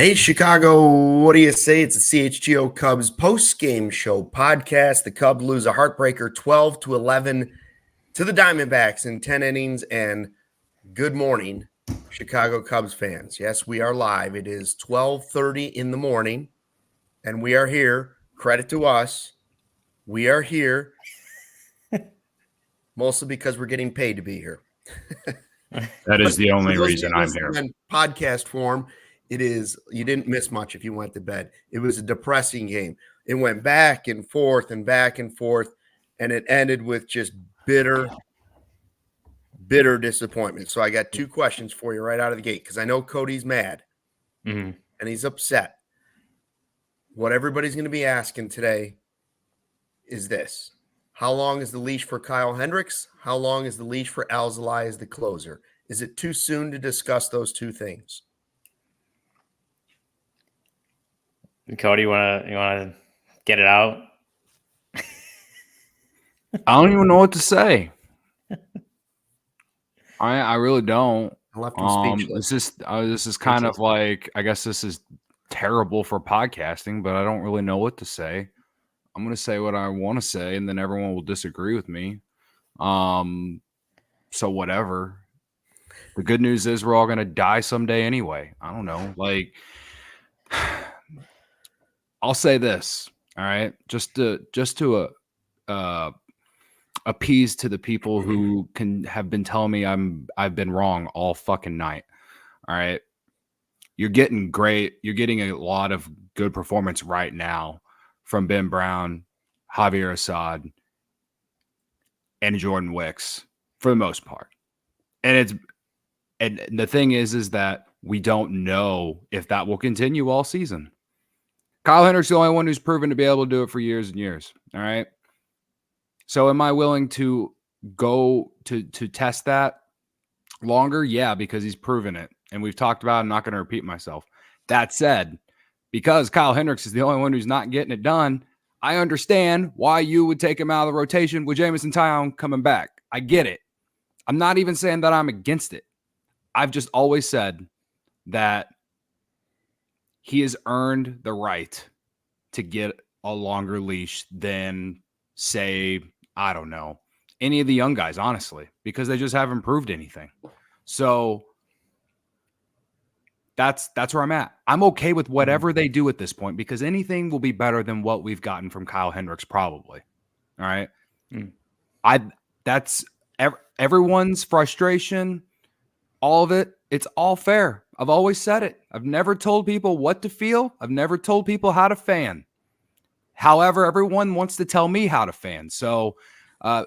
Hey, Chicago, what do you say? It's the CHGO Cubs post-game show podcast. The Cubs lose a heartbreaker 12-11 to the Diamondbacks in 10 innings. And good morning, Chicago Cubs fans. Yes, we are live. It is 12:30 in the morning, and we are here. Credit to us. We are here mostly because we're getting paid to be here. That is the only reason I'm here. In podcast form, it is, you didn't miss much if you went to bed. It was a depressing game. It went back and forth, and it ended with just bitter disappointment. So I got two questions for you right out of the gate because I know Cody's mad and he's upset. What everybody's going to be asking today is this. How long is the leash for Kyle Hendricks? How long is the leash for Alzolay as the closer? Is it too soon to discuss those two things? Cody, you wanna get it out? I don't even know what to say. I really don't. I left him speechless. This is kind of like, I guess this is terrible for podcasting, but I don't really know what to say. I'm going to say what I want to say, and then everyone will disagree with me. So whatever. The good news is we're all going to die someday anyway. I don't know. Like, I'll say this, all right? Just to appease to the people who have been telling me I've been wrong all fucking night. All right. You're getting a lot of good performance right now from Ben Brown, Javier Assad, and Jordan Wicks for the most part. And the thing is that we don't know if that will continue all season. Kyle Hendricks is the only one who's proven to be able to do it for years and years. All right. So am I willing to go to test that longer? Yeah, because he's proven it. And we've talked about it. I'm not going to repeat myself. That said, because Kyle Hendricks is the only one who's not getting it done, I understand why you would take him out of the rotation with Jameson Taillon coming back. I get it. I'm not even saying that I'm against it. I've just always said that he has earned the right to get a longer leash than, say, I don't know, any of the young guys, honestly, because they just haven't proved anything. So that's where I'm at. I'm okay with whatever they do at this point because anything will be better than what we've gotten from Kyle Hendricks, probably. All right. That's everyone's frustration, all of it. It's all fair. I've always said it. I've never told people what to feel. I've never told people how to fan. However, everyone wants to tell me how to fan. So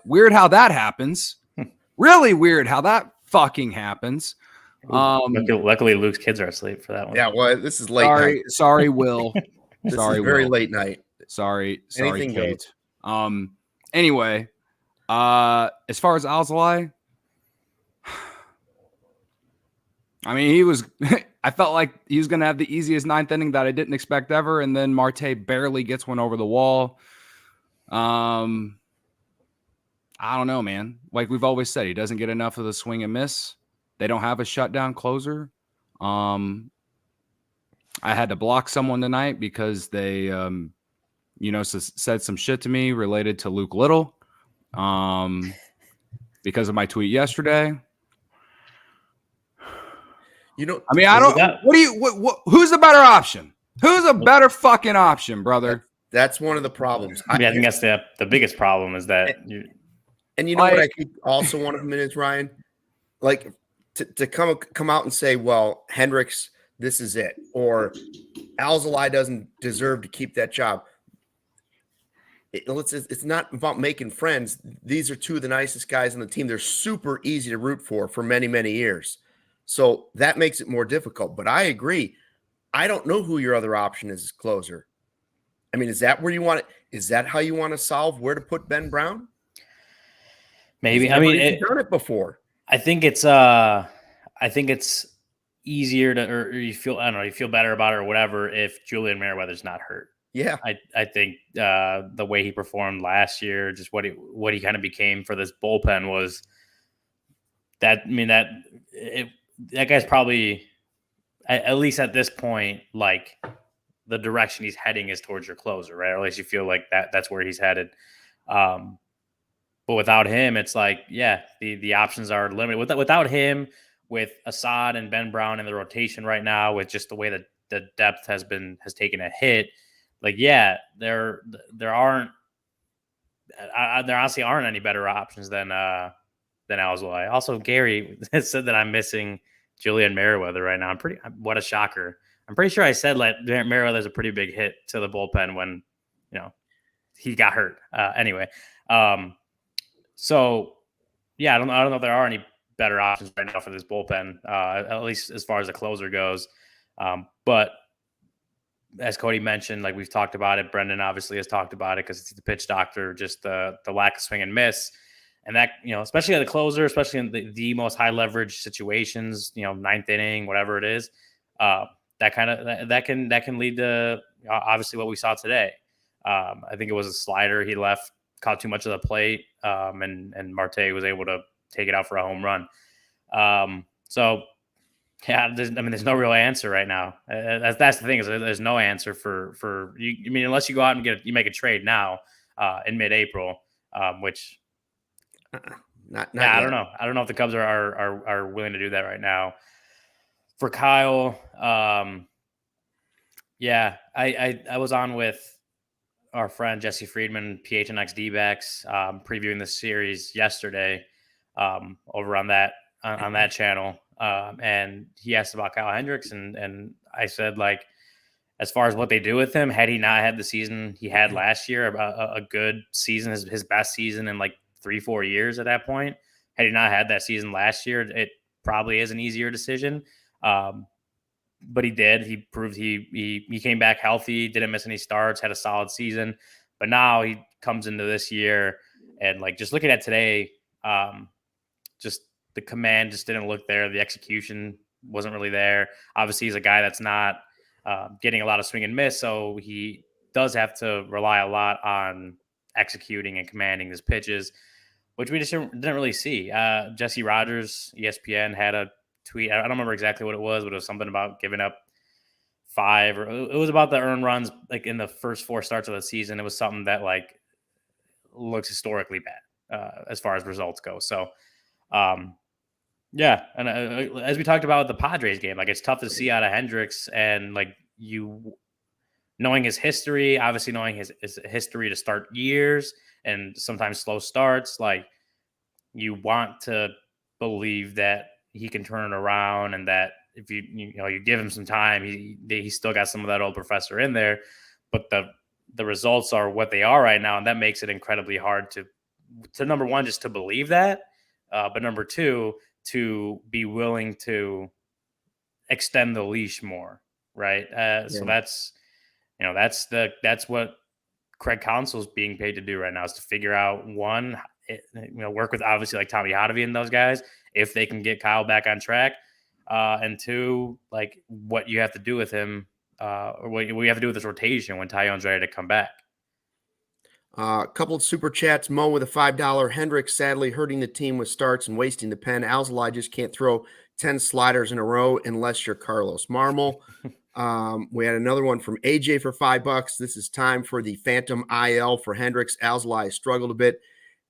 weird how that happens. Really weird how that fucking happens. Luckily, Luke's kids are asleep for that one. Yeah, well, this is late night. Sorry, Will. Sorry, very Will. Late night. Sorry, Anything Kate. Goes. Anyway, as far as Alzolay, I mean, I felt like he was going to have the easiest ninth inning that I didn't expect ever, and then Marte barely gets one over the wall. I don't know, man. Like we've always said, he doesn't get enough of the swing and miss. They don't have a shutdown closer. I had to block someone tonight because they, said some shit to me related to Luke Little because of my tweet yesterday. I mean, I don't. Who's the better option? Who's a better fucking option, brother? That's one of the problems. I think that's the biggest problem is that. And you know what I think also one of them is, Ryan? Like to come out and say, well, Hendricks, this is it. Or Alzolay doesn't deserve to keep that job. It's not about making friends. These are two of the nicest guys on the team. They're super easy to root for many, many years. So that makes it more difficult. But I agree. I don't know who your other option is as closer. I mean, is that where you want it? Is that how you want to solve where to put Ben Brown? Maybe. I mean, he's done it before. I think it's easier or you feel better about it or whatever if Julian Merriweather's not hurt. Yeah. I think the way he performed last year, just what he kind of became for this bullpen was that. I mean, that guy's probably at least at this point, like the direction he's heading is towards your closer, right? Or at least you feel like that's where he's headed. But without him, it's like, yeah, the options are limited. Without him, with Assad and Ben Brown in the rotation right now, with just the way that the depth has taken a hit, like, yeah, there honestly aren't any better options than Alzolay. Also, Gary said that I'm missing Julian Merriweather right now. What a shocker. I'm pretty sure I said like Merriweather's a pretty big hit to the bullpen when, he got hurt. Anyway. So yeah, I don't know if there are any better options right now for this bullpen, at least as far as the closer goes. But as Cody mentioned, like we've talked about it, Brendan obviously has talked about it because it's the pitch doctor, just the lack of swing and miss. And that, especially at the closer, especially in the most high leverage situations, ninth inning, whatever it is, that can lead to obviously what we saw today. I think it was a slider he left, caught too much of the plate, and Marte was able to take it out for a home run. So yeah, there's no real answer right now. That's the thing, is there's no answer for you. I mean, unless you go out and you make a trade now in mid-April, which not I don't know. I don't know if the Cubs are willing to do that right now. For Kyle, yeah, I was on with our friend Jesse Friedman, PHNX DBacks, previewing the series yesterday over on that channel. And he asked about Kyle Hendricks, and I said, like, as far as what they do with him, had he not had the season he had last year, a good season, his best season in like 3-4 years at that point, had he not had that season last year, it probably is an easier decision. But he did. He proved he came back healthy, didn't miss any starts, had a solid season. But now he comes into this year, and like just looking at today, just the command just didn't look there. The execution wasn't really there. Obviously, he's a guy that's not getting a lot of swing and miss, so he does have to rely a lot on executing and commanding his pitches, which we just didn't really see. Jesse Rogers, ESPN, had a tweet. I don't remember exactly what it was, but it was something about giving up 5, or it was about the earned runs like in the first 4 starts of the season. It was something that like looks historically bad as far as results go. So, yeah. And as we talked about with the Padres game, like it's tough to see out of Hendricks, and like knowing his history, obviously knowing his history to start years and sometimes slow starts, like you want to believe that he can turn it around, and that if you give him some time, he still got some of that old professor in there. But the results are what they are right now, and that makes it incredibly hard to number one, just to believe that, but number two, to be willing to extend the leash more, right? So that's what Craig Counsell's being paid to do right now, is to figure out, one, work with obviously like Tommy Hotovy and those guys, if they can get Kyle back on track, and two, like what you have to do with him, or what you have to do with this rotation when Tyone's ready to come back. A couple of super chats. Mo with a $5. Hendricks sadly hurting the team with starts and wasting the pen. Alzolay just can't throw 10 sliders in a row unless you're Carlos Marmol. We had another one from AJ for $5. This is time for the Phantom IL for Hendricks. Alzolay struggled a bit,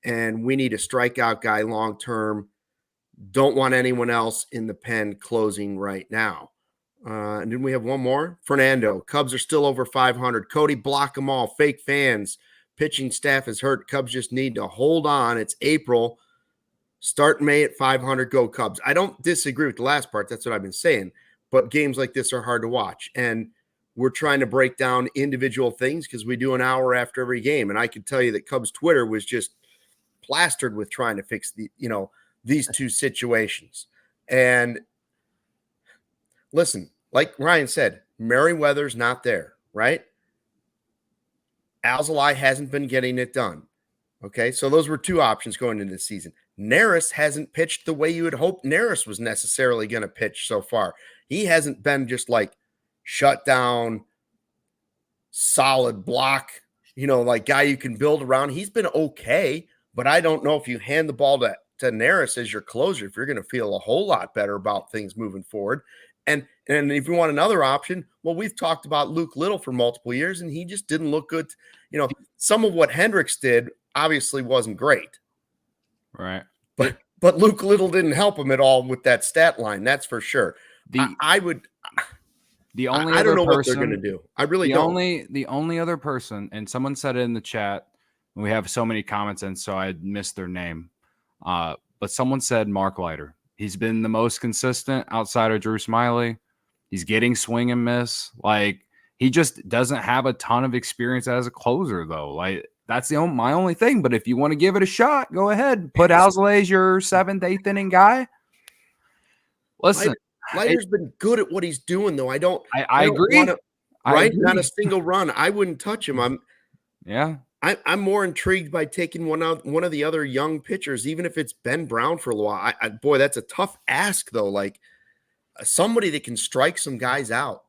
and we need a strikeout guy long term. Don't want anyone else in the pen closing right now. And then we have one more. Fernando, Cubs are still over 500. Cody, block them all. Fake fans. Pitching staff is hurt. Cubs just need to hold on. It's April. Start May at 500. Go Cubs. I don't disagree with the last part. That's what I've been saying. But games like this are hard to watch. And we're trying to break down individual things because we do an hour after every game. And I can tell you that Cubs Twitter was just plastered with trying to fix these two situations. And listen, like Ryan said, Merriweather's not there, right? Alzolay hasn't been getting it done. Okay, so those were two options going into the season. Neris hasn't pitched the way you would hope Neris was necessarily going to pitch so far. He hasn't been just like shut down, solid block, like guy you can build around. He's been okay, but I don't know if you hand the ball to Neris as your closer, if you're going to feel a whole lot better about things moving forward. And if you want another option, well, we've talked about Luke Little for multiple years, and he just didn't look good. You know, some of what Hendricks did obviously wasn't great. Right. But Luke Little didn't help him at all with that stat line. That's for sure. I don't know what they're going to do. I really don't. The only other person, and someone said it in the chat, and we have so many comments, and so I missed their name. But someone said Mark Leiter. He's been the most consistent outside of Drew Smyly. He's getting swing and miss. Like, he just doesn't have a ton of experience as a closer, though. Like, that's my only thing. But if you want to give it a shot, go ahead. Put Alzolay as your 7th, 8th inning guy. Listen, Leiter's been good at what he's doing, though. I agree. Right? Not a single run. I wouldn't touch him. I'm more intrigued by taking one of the other young pitchers, even if it's Ben Brown for a while. Boy, that's a tough ask, though. Like, somebody that can strike some guys out.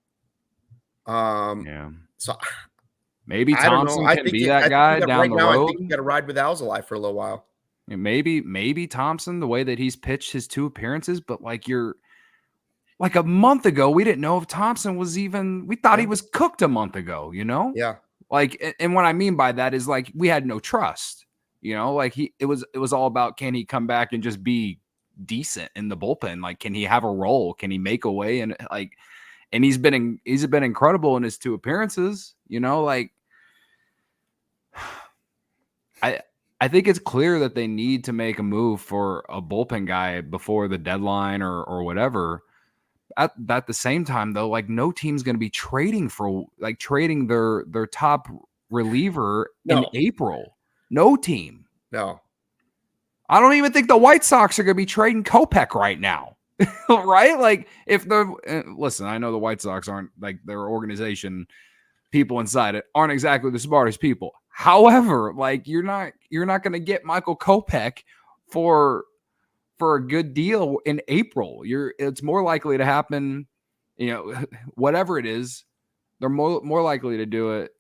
So maybe Thompson can be that guy down the road. I think you got to ride with Alzolay for a little while. Maybe Thompson, the way that he's pitched his 2 appearances, but like a month ago, we didn't know if Thompson was even. We thought he was cooked a month ago. You know? Yeah. Like, and what I mean by that is, like, we had no trust, you know, like it was all about, can he come back and just be decent in the bullpen? Like, can he have a role? Can he make a way? And he's been incredible in his 2 appearances, you know, like, I think it's clear that they need to make a move for a bullpen guy before the deadline or whatever. At the same time, though, like, no team's going to be trading their top reliever in April. No team. No. I don't even think the White Sox are going to be trading Kopech right now. Right? Like, listen, I know the White Sox aren't, like, their organization, people inside it aren't exactly the smartest people. However, like, you're not going to get Michael Kopech for a good deal in April. It's more likely to happen, you know, whatever it is, they're more likely to do it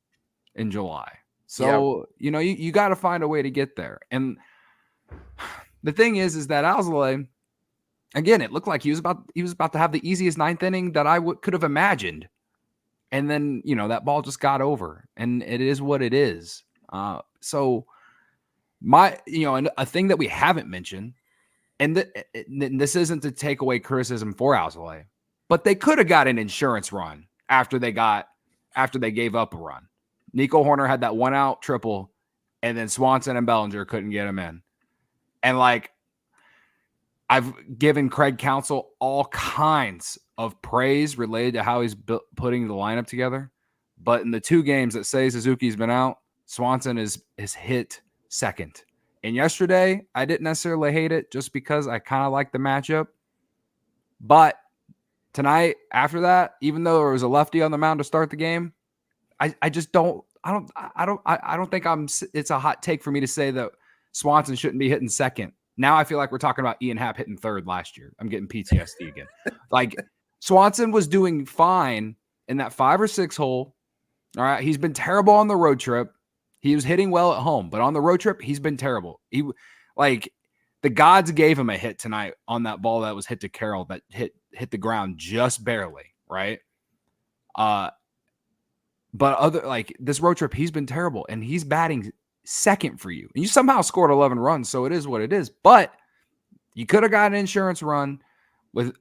in July. So, you know, you got to find a way to get there. And the thing is that Alzolay, again, it looked like he was about to have the easiest 9th inning that I could have imagined. And then, you know, that ball just got over, and it is what it is. So and a thing that we haven't mentioned, and this isn't to take away criticism for Alzolay, but they could have got an insurance run after they gave up a run. Nico Horner had that 1-out triple, and then Swanson and Bellinger couldn't get him in. And, like, I've given Craig Counsell all kinds of praise related to how he's putting the lineup together. But in the 2 games that say Suzuki's been out, Swanson is hit second. And yesterday, I didn't necessarily hate it just because I kind of like the matchup. But tonight, after that, even though there was a lefty on the mound to start the game, I just don't. I don't think it's a hot take for me to say that Swanson shouldn't be hitting second. Now I feel like we're talking about Ian Happ hitting third last year. I'm getting PTSD again. Like, Swanson was doing fine in that 5 or 6 hole. All right, he's been terrible on the road trip. He was hitting well at home, but on the road trip, he's been terrible. The gods gave him a hit tonight on that ball that was hit to Carroll that hit the ground just barely, right? But this road trip, he's been terrible, and he's batting second for you. And you somehow scored 11 runs, so it is what it is. But you could have got an insurance run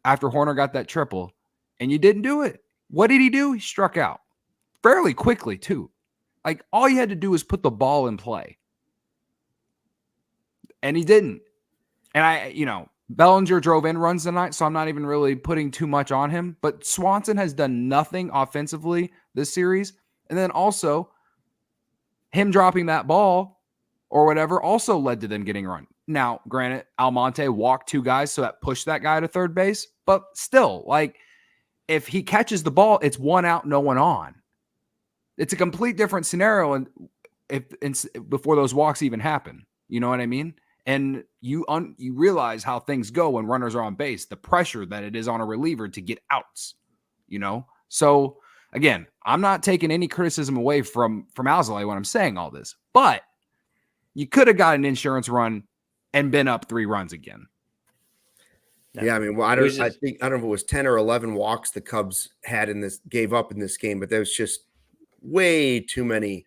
after Horner got that triple, and you didn't do it. What did he do? He struck out fairly quickly, too. Like, all you had to do was put the ball in play. And he didn't. And Bellinger drove in runs tonight, so I'm not even really putting too much on him. But Swanson has done nothing offensively this series. And then also, him dropping that ball or whatever also led to them getting a run. Now, granted, Almonte walked 2 guys, so that pushed that guy to third base. But still, like, if he catches the ball, it's 1 out, no one on. It's a complete different scenario and before those walks even happen. You know what I mean? And you realize how things go when runners are on base, the pressure that it is on a reliever to get outs, you know? So, again, I'm not taking any criticism away from Alzolay when I'm saying all this, but you could have got an insurance run and been up 3 runs again. Yeah, I mean, well, I don't know if it was 10 or 11 walks the Cubs gave up in this game, but there was just way too many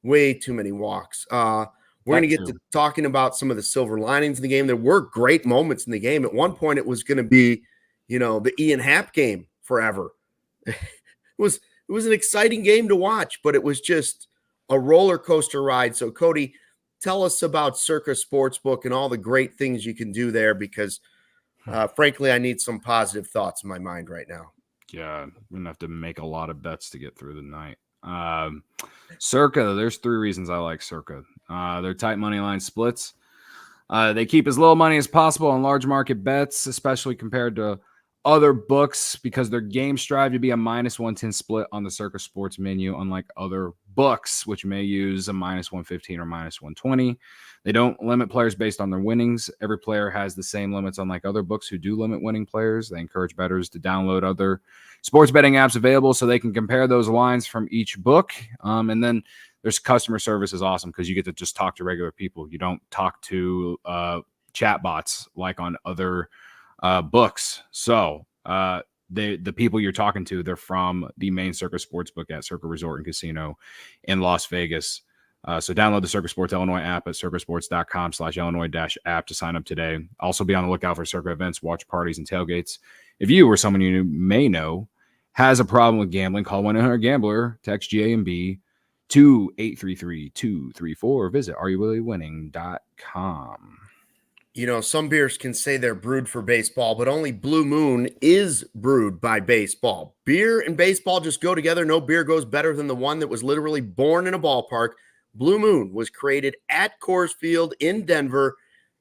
walks. We're going to get to talking about some of the silver linings in the game. There were great moments in the game. At one point, it was going to be, the Ian Happ game forever. It was an exciting game to watch, but it was just a roller coaster ride. So, Cody, tell us about Circa Sportsbook and all the great things you can do there, because frankly, I need some positive thoughts in my mind right now. Yeah, I'm going to have to make a lot of bets to get through the night. Circa, there's 3 reasons I like Circa. Their tight money line splits. They keep as little money as possible on large market bets, especially compared to other books, because their games strive to be a -110 split on the Circa Sports menu, unlike other books, which may use a -115 or -120. They don't limit players based on their winnings. Every player has the same limits, unlike other books who do limit winning players. They encourage bettors to download other sports betting apps available so they can compare those lines from each book. And then there's customer service is awesome, because you get to just talk to regular people. You don't talk to chat bots like on other books. So the people you're talking to, they're from the main Circa Sportsbook at Circa Resort and Casino in Las Vegas. So download the Circa Sports Illinois app at circasports.com/Illinois-app to sign up today. Also be on the lookout for Circa events, watch parties, and tailgates. If you or someone you may know has a problem with gambling, call 1-800-GAMBLER, text GAMB to 833-234. Visit areyoureallywinning.com. Some beers can say they're brewed for baseball, but only Blue Moon is brewed by baseball. Beer and baseball just go together. No beer goes better than the one that was literally born in a ballpark. Blue Moon was created at Coors Field in Denver.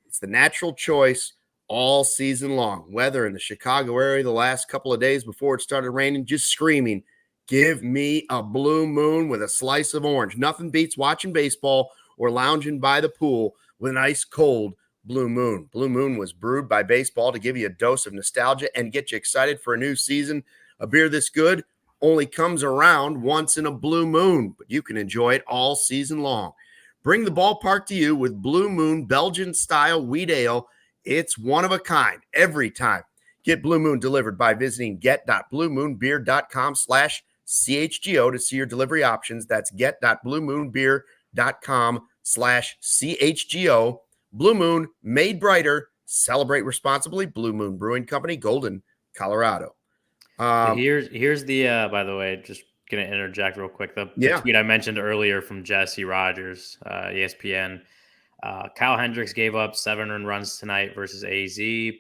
It's the natural choice all season long. Weather in the Chicago area the last couple of days before it started raining, just screaming, give me a Blue Moon with a slice of orange. Nothing beats watching baseball or lounging by the pool with an ice cold Blue Moon. Blue Moon was brewed by baseball to give you a dose of nostalgia and get you excited for a new season. A beer this good only comes around once in a blue moon, but you can enjoy it all season long. Bring the ballpark to you with Blue Moon Belgian-style wheat ale. It's one of a kind every time. Get Blue Moon delivered by visiting get.bluemoonbeer.com/CHGO to see your delivery options. That's get.bluemoonbeer.com/CHGO. Blue Moon, made brighter. Celebrate responsibly. Blue Moon Brewing Company, Golden, Colorado. Here's the by the way, just gonna interject real quick. The tweet I mentioned earlier from Jesse Rogers, ESPN. Kyle Hendricks gave up 7 earned runs tonight versus AZ.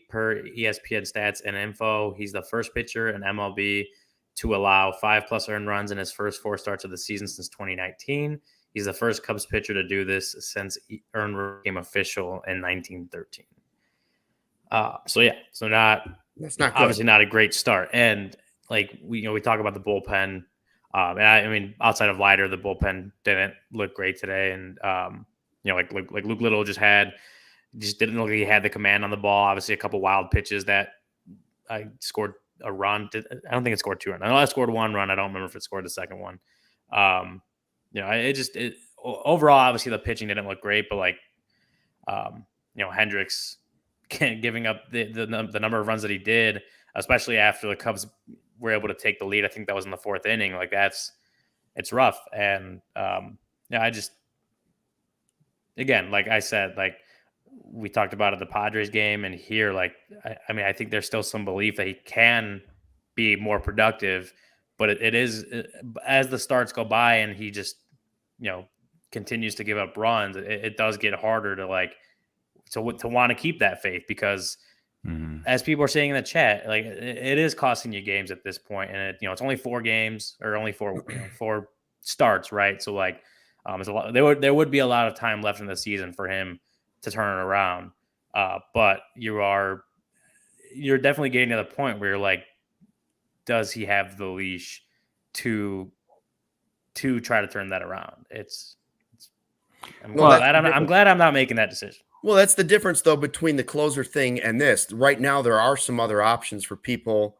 Per ESPN stats and info, he's the first pitcher in MLB to allow 5+ earned runs in his first 4 starts of the season since 2019. He's the first Cubs pitcher to do this since earned run became official in 1913. So that's not obviously not a great start. And like we talk about the bullpen, and I mean outside of Leiter, the bullpen didn't look great today. And like Luke Little just didn't look like he had the command on the ball. Obviously, a couple wild pitches that I scored a run. I don't think it scored 2 runs. I know I scored 1 run. I don't remember if it scored the second one. Overall, obviously the pitching didn't look great, but Hendricks giving up the number of runs that he did, especially after the Cubs were able to take the lead. I think that was in the 4th inning. Like it's rough. And again, like I said, like we talked about at the Padres game and here, I think there's still some belief that he can be more productive. But it is as the starts go by and he just, continues to give up runs. It does get harder to want to keep that faith because, as people are saying in the chat, like it is costing you games at this point, and it's only 4 games or only 4 4 starts, right? So it's a lot. There would be a lot of time left in the season for him to turn it around. But you're definitely getting to the point where you're like, does he have the leash to try to turn that around? I'm glad I'm not making that decision. Well, that's the difference though between the closer thing and this. Right now, there are some other options for people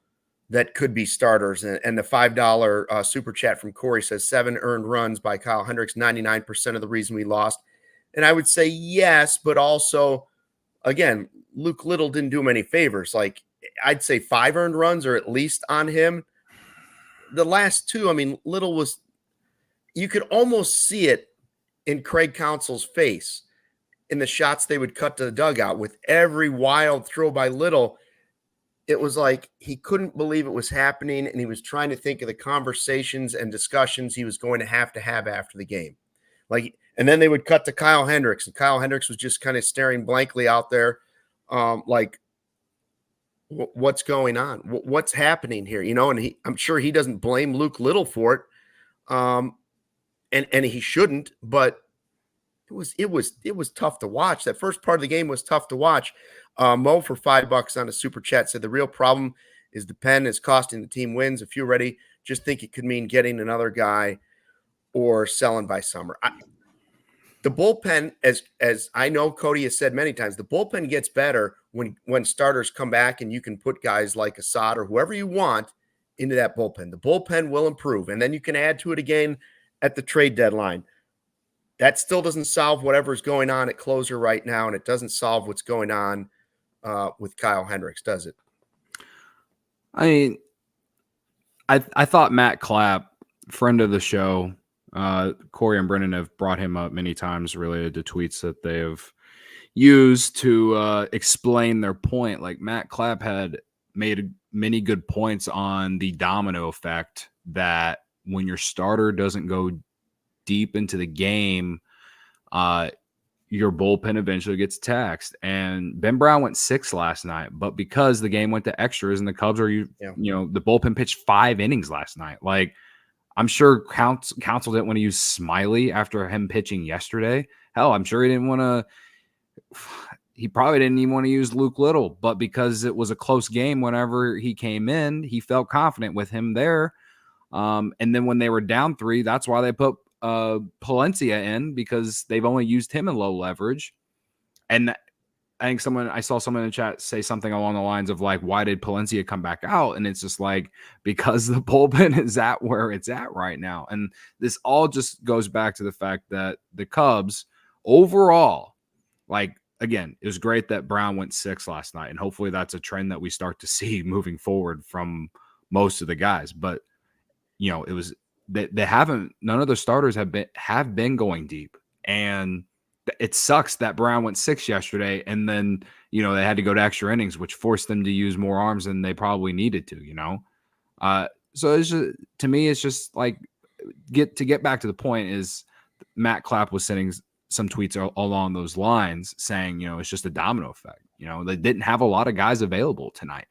that could be starters. And the $5 super chat from Corey says 7 earned runs by Kyle Hendricks, 99% of the reason we lost. And I would say yes, but also, again, Luke Little didn't do him any favors. Like I'd say 5 earned runs or at least on him. The last 2, I mean, Little was, you could almost see it in Craig Counsell's face in the shots they would cut to the dugout with every wild throw by Little. It was like he couldn't believe it was happening, and he was trying to think of the conversations and discussions he was going to have after the game. Like, and then they would cut to Kyle Hendricks, and Kyle Hendricks was just kind of staring blankly out there, like, what's going on? What's happening here? You know, and I'm sure he doesn't blame Luke Little for it, and he shouldn't, but it was tough to watch. That first part of the game was tough to watch. Mo for $5 on a super chat said the real problem is the pen is costing the team wins. If you're ready, just think it could mean getting another guy or selling by summer. The bullpen, as I know Cody has said many times, the bullpen gets better when starters come back and you can put guys like Assad or whoever you want into that bullpen. The bullpen will improve, and then you can add to it again at the trade deadline. That still doesn't solve whatever's going on at closer right now, and it doesn't solve what's going on with Kyle Hendricks, does it? I mean, I thought Matt Clapp, friend of the show, Corey and Brennan have brought him up many times related to tweets that they have used to explain their point. Like, Matt Clapp had made many good points on the domino effect that when your starter doesn't go deep into the game, your bullpen eventually gets taxed. And Ben Brown went 6 last night, but because the game went to extras and the Cubs are, you know, the bullpen pitched 5 innings last night. Like, I'm sure Counsell didn't want to use Smiley after him pitching yesterday. Hell, I'm sure he didn't want to. He probably didn't even want to use Luke Little, but because it was a close game, whenever he came in, he felt confident with him there. And then when they were down 3, that's why they put Palencia in, because they've only used him in low leverage. And I think I saw someone in the chat say something along the lines of like, why did Palencia come back out? And it's just like, because the bullpen is at where it's at right now. And this all just goes back to the fact that the Cubs overall, like, again, it was great that Brown went 6 last night, and hopefully that's a trend that we start to see moving forward from most of the guys. But, you know, it was, none of the starters have been going deep, and it sucks that Brown went 6 yesterday, and then, you know, they had to go to extra innings, which forced them to use more arms than they probably needed to, you know. So it's just, to me, it's just like, get back to the point is Matt Clapp was sending some tweets along those lines saying, you know, it's just a domino effect. You know, they didn't have a lot of guys available tonight.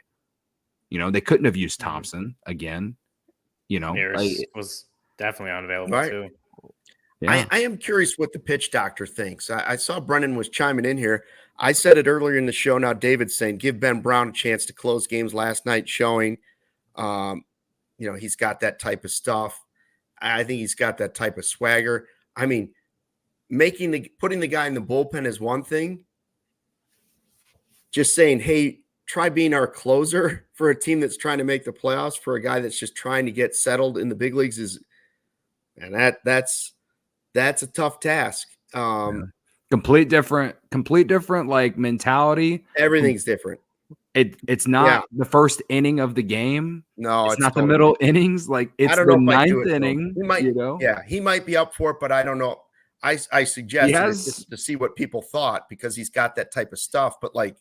You know, they couldn't have used Thompson again. You know, was definitely unavailable too. Yeah. I am curious what the pitch doctor thinks. I saw Brennan was chiming in here. I said it earlier in the show. Now David's saying give Ben Brown a chance to close games last night, showing, you know, he's got that type of stuff. I think he's got that type of swagger. I mean, putting the guy in the bullpen is one thing. Just saying, hey, try being our closer for a team that's trying to make the playoffs, for a guy that's just trying to get settled in the big leagues that's a tough task. Complete different like mentality. Everything's different. It's not the first inning of the game. No, it's not totally the middle innings. Like, it's the 9th inning. He might, you know? Yeah, he might be up for it, but I don't know. I suggest to see what people thought, because he's got that type of stuff. But like,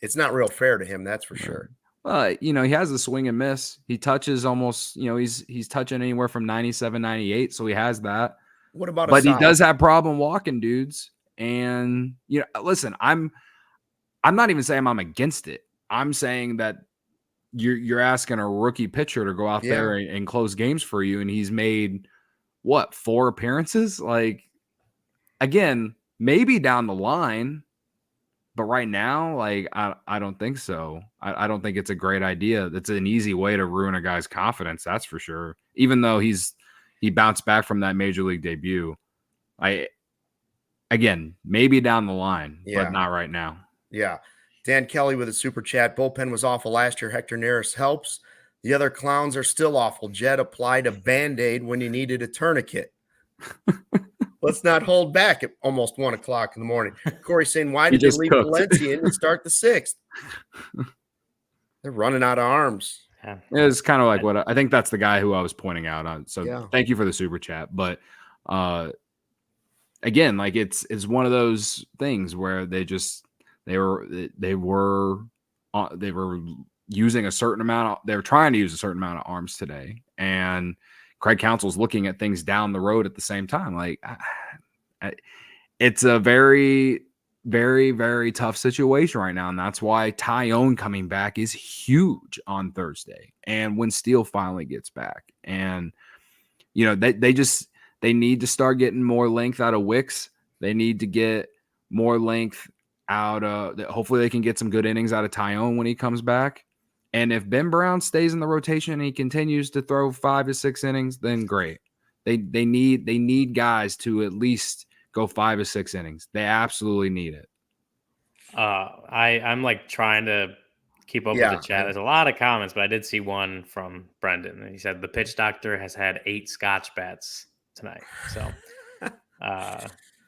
it's not real fair to him. That's for sure. You know, he has the swing and miss. He touches almost, you know, he's touching anywhere from 97, 98. So he has that. What about But he does have problem walking dudes. And, you know, listen, I'm not even saying I'm against it. I'm saying that you're asking a rookie pitcher to go out there and close games for you. And he's made 4 appearances? Like, again, maybe down the line, but right now, like, I don't think so. I don't think it's a great idea. That's an easy way to ruin a guy's confidence, that's for sure. Even though he bounced back from that major league debut. Again, maybe down the line, but not right now. Yeah. Dan Kelly with a super chat. Bullpen was awful last year. Hector Neris helps. The other clowns are still awful. Jed applied a Band-Aid when you needed a tourniquet. Let's not hold back at almost 1 o'clock in the morning. Corey saying, why did you leave Valencia in to start the 6th? They're running out of arms. Yeah. It's kind of like what I think that's the guy who I was pointing out on. So thank you for the super chat. But again, like it's one of those things where they were using a certain amount. They were trying to use a certain amount of arms today, and Craig Counsell's looking at things down the road at the same time. Like it's a very, very, very tough situation right now. And that's why Tyone coming back is huge on Thursday. And when Steele finally gets back. And, they need to start getting more length out of Wicks. They need to get more length out of, hopefully they can get some good innings out of Tyone when he comes back. And if Ben Brown stays in the rotation and he continues to throw 5 to 6 innings, then great. They need guys to at least go 5 or 6 innings. They absolutely need it. I'm like trying to keep up with the chat. There's a lot of comments, but I did see one from Brendan, and he said the pitch doctor has had 8 Scotch bats tonight. So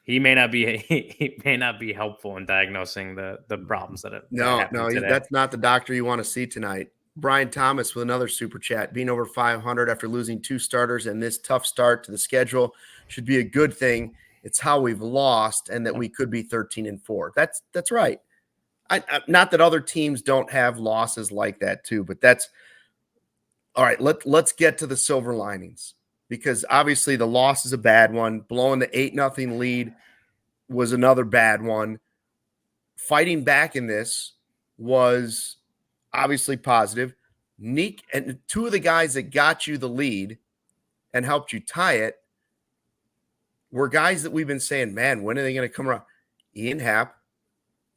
he may not be helpful in diagnosing the problems that today. That's not the doctor you want to see tonight. Brian Thomas with another super chat. Being over 500 after losing 2 starters and this tough start to the schedule should be a good thing. It's how we've lost and that we could be 13-4. That's right. Not that other teams don't have losses like that too, but that's all right. Let's get to the silver linings, because obviously the loss is a bad one. Blowing the 8-0 lead was another bad one. Fighting back in this was obviously positive. Nick and 2 of the guys that got you the lead and helped you tie it were guys that we've been saying, man, when are they going to come around? Ian Happ,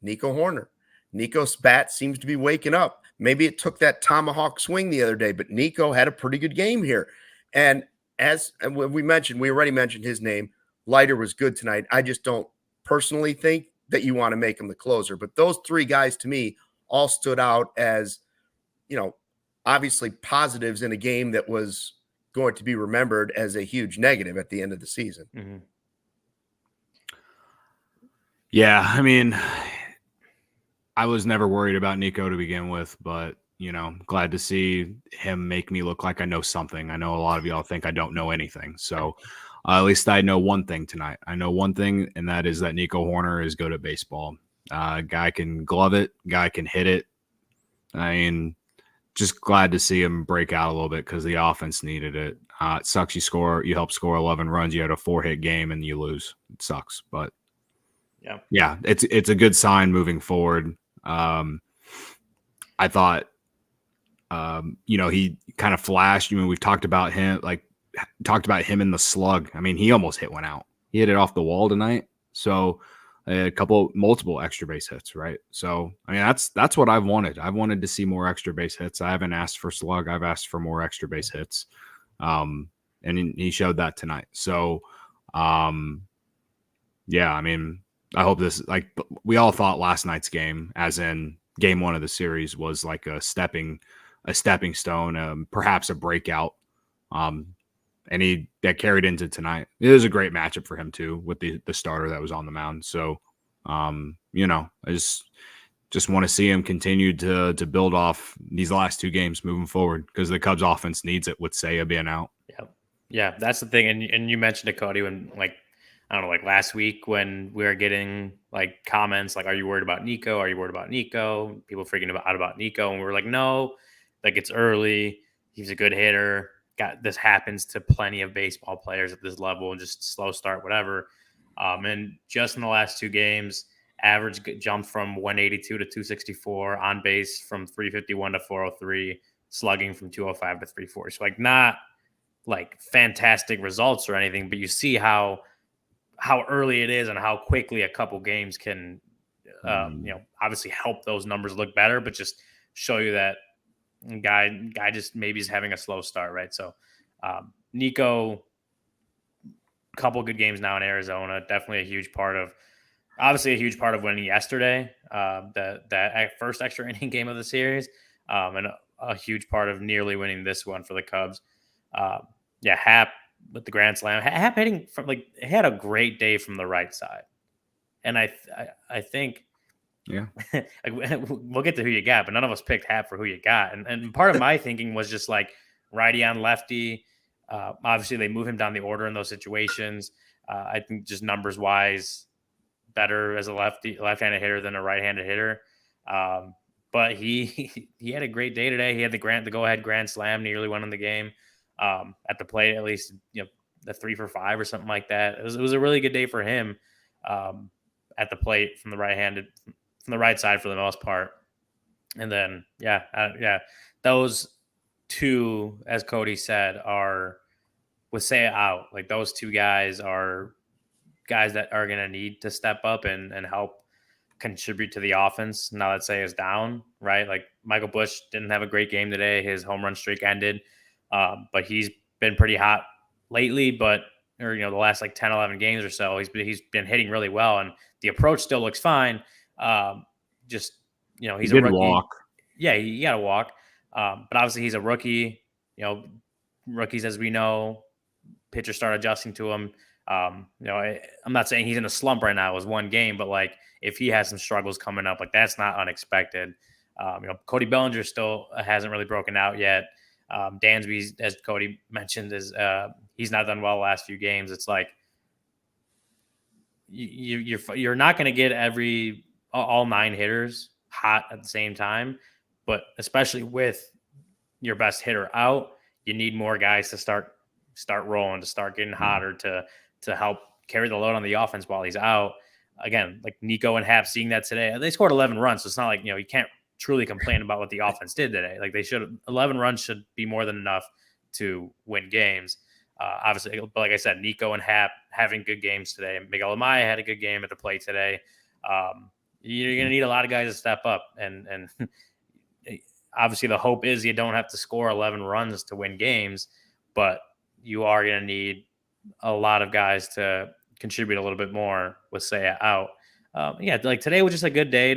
Nico Horner. Nico's bat seems to be waking up. Maybe it took that tomahawk swing the other day, but Nico had a pretty good game here. And we already mentioned his name. Leiter was good tonight. I just don't personally think that you want to make him the closer. But those 3 guys to me all stood out as, obviously positives in a game that was going to be remembered as a huge negative at the end of the season. Mm-hmm. Yeah, I mean, I was never worried about Nico to begin with, but, glad to see him make me look like I know something. I know a lot of y'all think I don't know anything. So at least I know one thing tonight. I know one thing, and that is that Nico Horner is good at baseball. Guy can glove it. Guy can hit it. I mean, just glad to see him break out a little bit because the offense needed it. It sucks you help score 11 runs, you had a 4-hit game, and you lose. It sucks, but yeah, it's a good sign moving forward. I thought, he kind of flashed. We've talked about him in the slug. I mean, he almost hit one out. He hit it off the wall tonight. So multiple extra base hits, right? So, I mean, that's what I've wanted. I've wanted to see more extra base hits. I haven't asked for slug. I've asked for more extra base hits. And he showed that tonight. So, yeah, I mean, I hope this, like we all thought last night's game, as in game 1 of the series, was like a stepping stone, perhaps a breakout. And that carried into tonight. It was a great matchup for him too, with the starter that was on the mound. So, I just want to see him continue to build off these last 2 games moving forward, because the Cubs offense needs it with Seiya being out. Yeah, that's the thing. And you mentioned it, Cody, when last week when we were getting comments like, "Are you worried about Nico? Are you worried about Nico?" People freaking out about Nico, and we were like, "No, it's early. He's a good hitter. This happens to plenty of baseball players at this level, and just slow start, whatever." And just in the last 2 games, average jumped from 182 to 264, on base from 351 to 403, slugging from 205 to 340. So not fantastic results or anything, but you see how early it is and how quickly a couple games can, obviously help those numbers look better, but just show you that guy just maybe is having a slow start, right? So Nico, couple good games now in Arizona, definitely a huge part of winning yesterday, that first extra inning game of the series, and a huge part of nearly winning this one for the Cubs. Happ with the grand slam. Happ hitting from had a great day from the right side, and I think Yeah. Like, we'll get to who you got, but none of us picked Hap for who you got. And part of my thinking was just like righty on lefty. Obviously, they move him down the order in those situations. I think just numbers wise, better as a left-handed hitter than a right-handed hitter. But he had a great day today. He had the go-ahead grand slam, nearly won in the game. At the plate, at least, the 3 for 5 or something like that. It was a really good day for him at the plate from the right side for the most part. And then, those two, as Cody said, are with Seiya out. Like, those two guys are guys that are going to need to step up and help contribute to the offense now that Seiya is down, right? Like, Michael Busch didn't have a great game today. His home run streak ended, but he's been pretty hot lately, the last like 10, 11 games or so, he's been hitting really well, and the approach still looks fine. He's a rookie. Walk. Yeah, you got to walk. But obviously he's a rookie. Rookies, as we know, pitchers start adjusting to him. I'm not saying he's in a slump right now. It was one game, but like, if he has some struggles coming up, like, that's not unexpected. Cody Bellinger still hasn't really broken out yet. Dansby, as Cody mentioned, is he's not done well the last few games. It's like you're not going to get all 9 hitters hot at the same time, but especially with your best hitter out, you need more guys to start rolling, to start getting hotter, to help carry the load on the offense while he's out. Again, like Nico and Hap seeing that today, they scored 11 runs, so it's not like you can't truly complain about what the offense did today. Like, 11 runs should be more than enough to win games. Obviously, but like I said, Nico and Hap having good games today. Miguel Amaya had a good game at the plate today. You're going to need a lot of guys to step up, and obviously the hope is you don't have to score 11 runs to win games, but you are going to need a lot of guys to contribute a little bit more with Seiya out. Like today was just a good day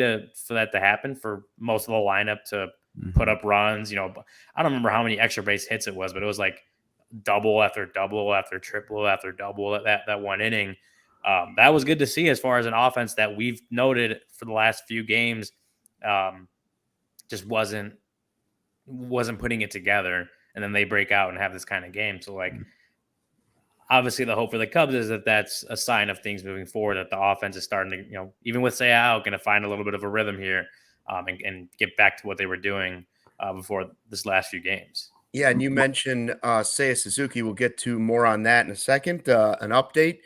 for that to happen, for most of the lineup to put up runs. I don't remember how many extra base hits it was, but it was like double after double after triple after double that one inning. That was good to see, as far as an offense that we've noted for the last few games just wasn't putting it together, and then they break out and have this kind of game. So like, obviously the hope for the Cubs is that that's a sign of things moving forward, that the offense is starting to, even with Seiya out, going to find a little bit of a rhythm here and get back to what they were doing before this last few games. Yeah, and you mentioned Seiya Suzuki. We'll get to more on that in a second, an update.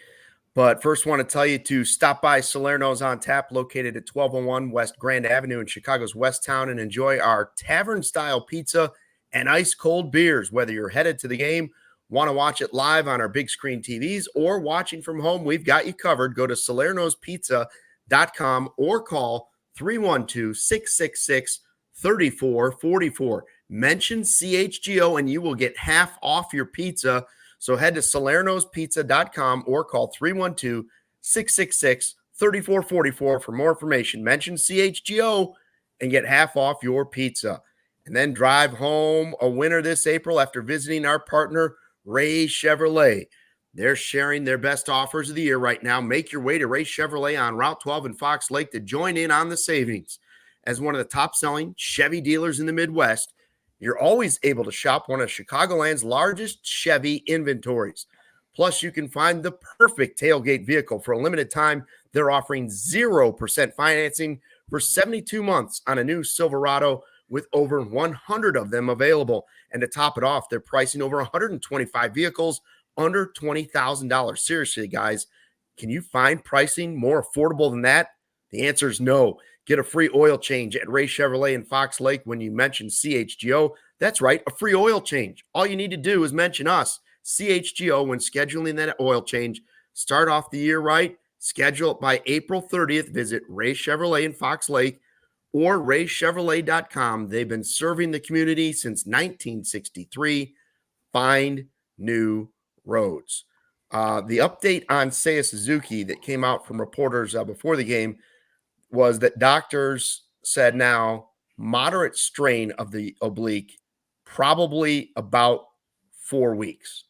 But first, want to tell you to stop by Salerno's on Tap, located at 1201 West Grand Avenue in Chicago's West Town, and enjoy our tavern-style pizza and ice-cold beers. Whether you're headed to the game, want to watch it live on our big screen TVs, or watching from home, we've got you covered. Go to salernospizza.com or call 312-666-3444. Mention CHGO and you will get half off your pizza. So head to salernospizza.com or call 312-666-3444 for more information. Mention CHGO and get half off your pizza. And then drive home a winner this April after visiting our partner, Ray Chevrolet. They're sharing their best offers of the year right now. Make your way to Ray Chevrolet on Route 12 in Fox Lake to join in on the savings. As one of the top-selling Chevy dealers in the Midwest, you're always able to shop one of Chicagoland's largest Chevy inventories. Plus, you can find the perfect tailgate vehicle. For a limited time, they're offering 0% financing for 72 months on a new Silverado, with over 100 of them available. And to top it off, they're pricing over 125 vehicles under $20,000. Seriously, guys, can you find pricing more affordable than that? The answer is no. Get a free oil change at Ray Chevrolet in Fox Lake when you mention CHGO. That's right, a free oil change. All you need to do is mention us, CHGO, when scheduling that oil change. Start off the year right. Schedule it by April 30th. Visit Ray Chevrolet in Fox Lake or raychevrolet.com. They've been serving the community since 1963. Find new roads. The update on Seiya Suzuki that came out from reporters before the game was that doctors said now moderate strain of the oblique, probably about 4 weeks.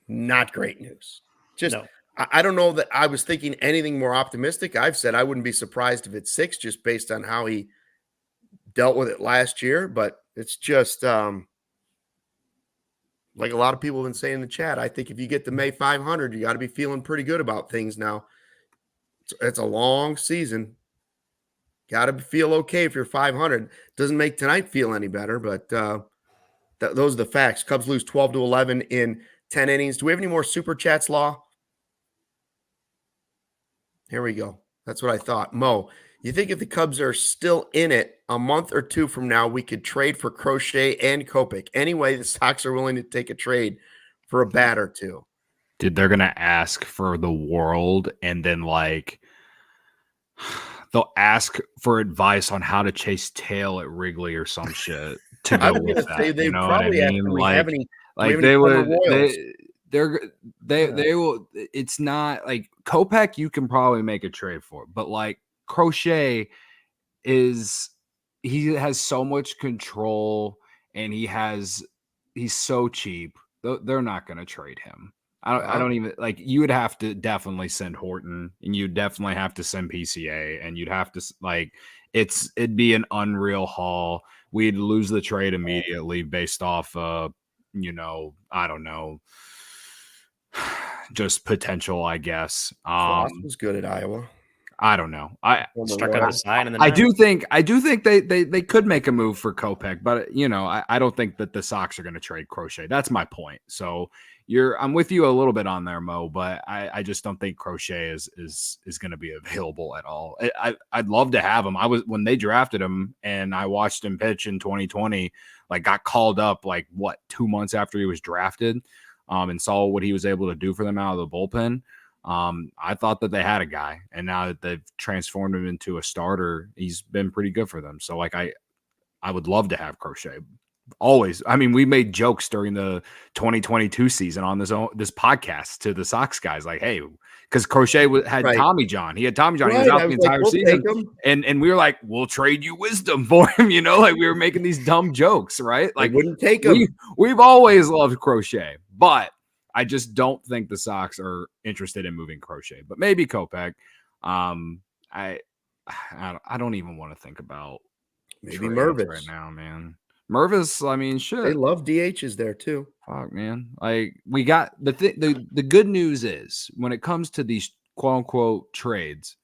Not great news. Just, no. I don't know that I was thinking anything more optimistic. I've said I wouldn't be surprised if it's 6 just based on how he dealt with it last year, but it's just like a lot of people have been saying in the chat, I think if you get to May 500, you got to be feeling pretty good about things now. It's a long season. Got to feel okay if you're 500. Doesn't make tonight feel any better, but those are the facts. Cubs lose 12-11 in 10 innings. Do we have any more super chats, Law? Here we go. That's what I thought. Mo, you think if the Cubs are still in it a month or two from now, we could trade for Crochet and Kopech? Anyway, the Sox are willing to take a trade for a bat or two. Dude, they're going to ask for the world, and then like they'll ask for advice on how to chase tail at Wrigley or some shit to go with that. They you know probably what I mean? Like they would. They will. It's not like Kopech. You can probably make a trade for, but like Crochet he has so much control, and he's so cheap. They're not going to trade him. I don't even like. You would have to definitely send Horton, and you'd definitely have to send PCA, and you'd have to like. It'd be an unreal haul. We'd lose the trade immediately based off. I don't know. Just potential, I guess. Frost was good at Iowa. I don't know. I do think they could make a move for Kopech, but I don't think that the Sox are going to trade Crochet. That's my point. So I'm with you a little bit on there, Mo, but I just don't think Crochet is going to be available at all. I'd love to have him. When they drafted him and I watched him pitch in 2020, like got called up 2 months after he was drafted, and saw what he was able to do for them out of the bullpen. I thought that they had a guy, and now that they've transformed him into a starter, he's been pretty good for them. So I would love to have Crochet. Always. I mean, we made jokes during the 2022 season on this podcast to the Sox guys, like, hey, because Crochet had Tommy John. He had Tommy John. He was out the entire season. And we were like, we'll trade you Wisdom for him. We were making these dumb jokes, right? Like, wouldn't take him. We've always loved Crochet, but I just don't think the Sox are interested in moving Crochet, but maybe Kopech. I don't even want to think about maybe Mervis right now, man. Mervis, I mean, shit. They love DHs there too. Fuck, man. Like we got the good news is when it comes to these quote unquote trades,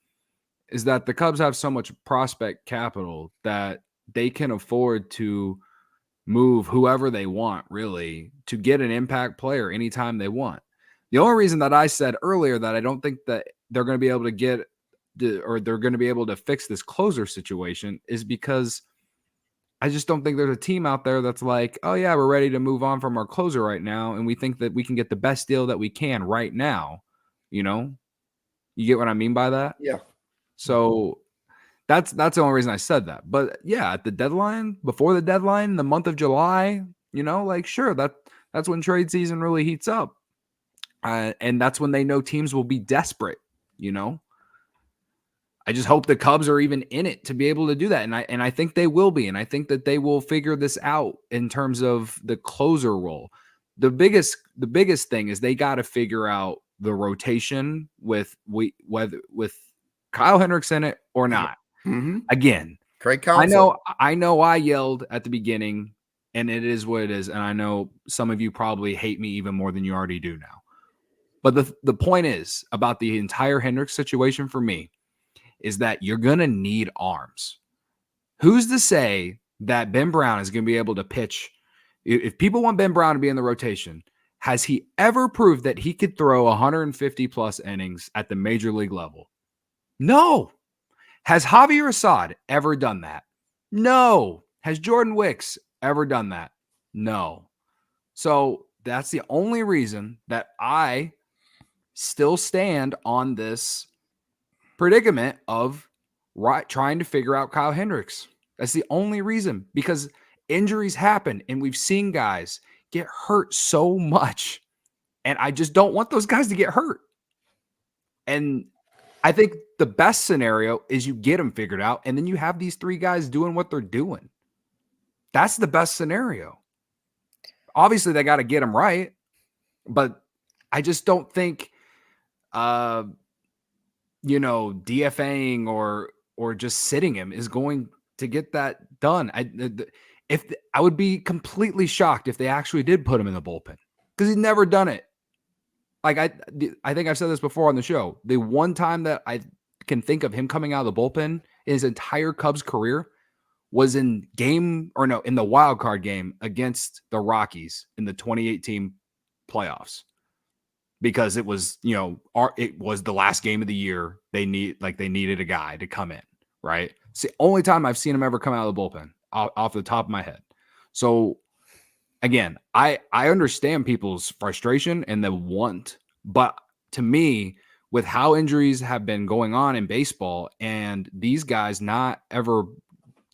is that the Cubs have so much prospect capital that they can afford to move whoever they want, really, to get an impact player anytime they want. The only reason that I said earlier that I don't think that they're going to be able to they're going to be able to fix this closer situation is because I just don't think there's a team out there that's like, oh yeah, we're ready to move on from our closer right now, and we think that we can get the best deal that we can right now. You get what I mean by that? Yeah. So that's the only reason I said that. But yeah, at the deadline, before the deadline, the month of July, sure, that's when trade season really heats up. And that's when they know teams will be desperate, I just hope the Cubs are even in it to be able to do that. And I think they will be. And I think that they will figure this out in terms of the closer role. The biggest thing is they got to figure out the rotation with Kyle Hendricks in it or not. Mm-hmm. Again, Craig Counsell. I know I yelled at the beginning, and it is what it is. And I know some of you probably hate me even more than you already do now. But the point is about the entire Hendricks situation for me is that you're going to need arms. Who's to say that Ben Brown is going to be able to pitch? If people want Ben Brown to be in the rotation, has he ever proved that he could throw 150 plus innings at the major league level? No. Has Javier Assad ever done that? No. Has Jordan Wicks ever done that? No. So that's the only reason that I still stand on this predicament of trying to figure out Kyle Hendricks. That's the only reason, because injuries happen and we've seen guys get hurt so much, and I just don't want those guys to get hurt. And I think the best scenario is you get them figured out and then you have these three guys doing what they're doing. That's the best scenario. Obviously they got to get them right, but I just don't think DFAing or just sitting him is going to get that done. I would be completely shocked if they actually did put him in the bullpen because he's never done it. Like I think I've said this before on the show. The one time that I can think of him coming out of the bullpen in his entire Cubs career was in the wild card game against the Rockies in the 2018 playoffs. Because it was, it was the last game of the year. They needed a guy to come in, right? It's the only time I've seen him ever come out of the bullpen off the top of my head. So again, I understand people's frustration and the want, but to me, with how injuries have been going on in baseball and these guys not ever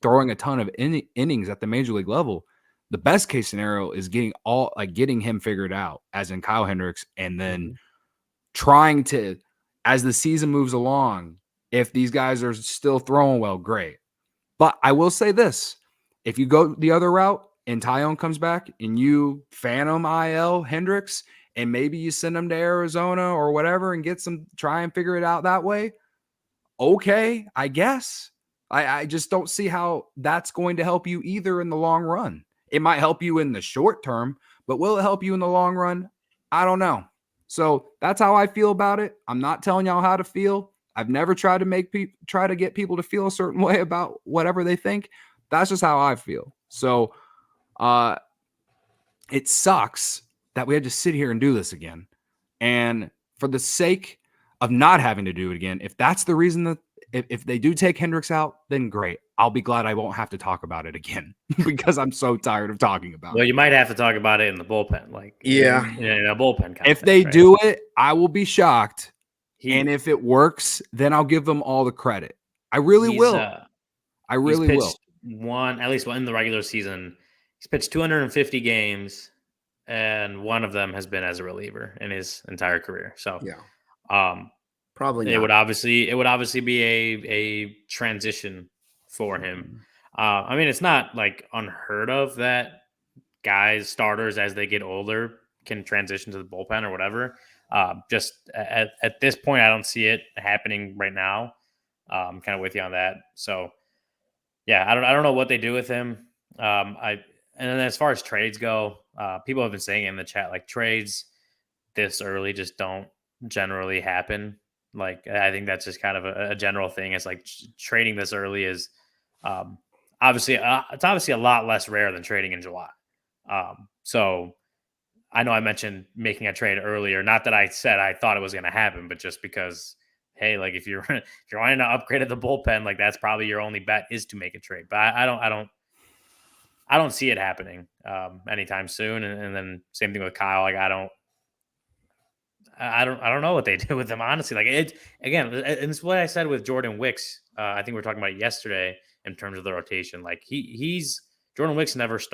throwing a ton of innings at the major league level, the best case scenario is getting him figured out, as in Kyle Hendricks, and then trying to, as the season moves along, if these guys are still throwing well, great. But I will say this, if you go the other route and Tyone comes back and you phantom IL Hendricks and maybe you send him to Arizona or whatever and try and figure it out that way, okay, I guess. I just don't see how that's going to help you either in the long run. It might help you in the short term, but will it help you in the long run? I don't know. So that's how I feel about it. I'm not telling y'all how to feel. I've never tried to try to get people to feel a certain way about whatever they think. That's just how I feel. So it sucks that we had to sit here and do this again. And for the sake of not having to do it again, if that's the reason that if they do take Hendricks out, then great. I'll be glad I won't have to talk about it again because I'm so tired of talking about it. Well, you might have to talk about it in the bullpen. In a bullpen kind if of thing, they right? do it, I will be shocked. And if it works, then I'll give them all the credit. I really will. I really will. At least in the regular season, he's pitched 250 games, and one of them has been as a reliever in his entire career. So, probably not. It would obviously be a transition for him. I mean, it's not like unheard of that starters as they get older can transition to the bullpen or whatever. Just at this point, I don't see it happening right now. I'm kind of with you on that. So yeah, I don't know what they do with him. And then as far as trades go, people have been saying in the chat, like, trades this early just don't generally happen. Like, I think that's just kind of a general thing. It's like trading this early is obviously a lot less rare than trading in July. So I know I mentioned making a trade earlier. Not that I said I thought it was going to happen, but just because, hey, like if you're wanting to upgrade at the bullpen, like that's probably your only bet is to make a trade. But I don't see it happening anytime soon. And then same thing with Kyle. Like I don't know what they do with him, honestly. Like and it's what I said with Jordan Wicks. I think we were talking about it yesterday in terms of the rotation. Like Jordan Wicks never pitched